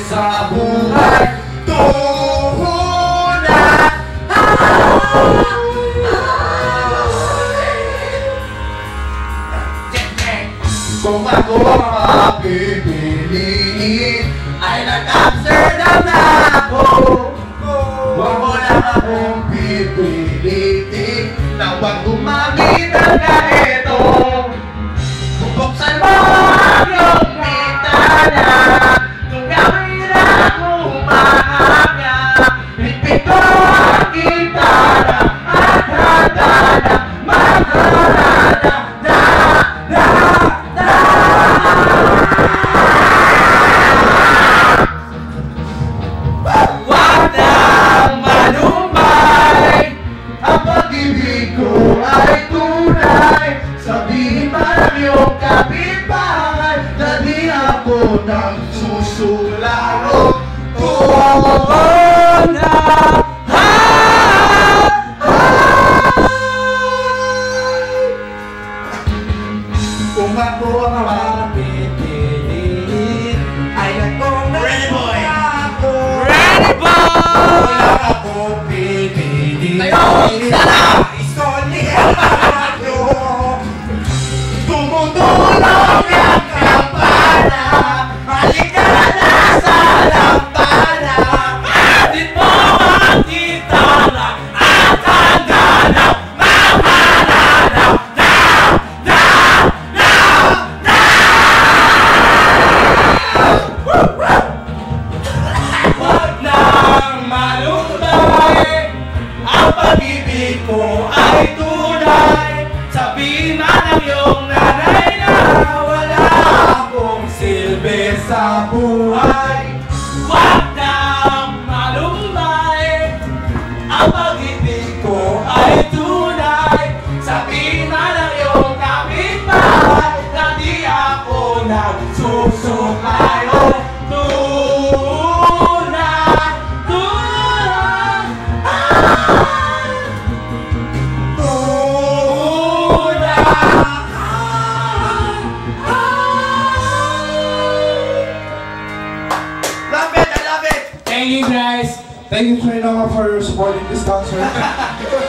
Sa buhay tunay. Kung ako mapipiliin ay nag-Amsterdam na ako. Huwag mo lang akong pipilitin na huwag gumamit ng ganito. Buksan mo ang iyong pitana. Susularo tuwa na. Kung ako ang mapipiliin ay akong ready boy. Ready boy. Wala akong pipiliin. Sana isoli ang ako. Tumutulong ang kampana. Sa buhay, wag nang malumbay. Ang pag-ibig ko ay tunay. Sabihin na ng iyong kapitbahay na di ako nagsusuklay. Oh, tunay, tunay, Thank you guys. Thank you Trinoma for supporting this concert.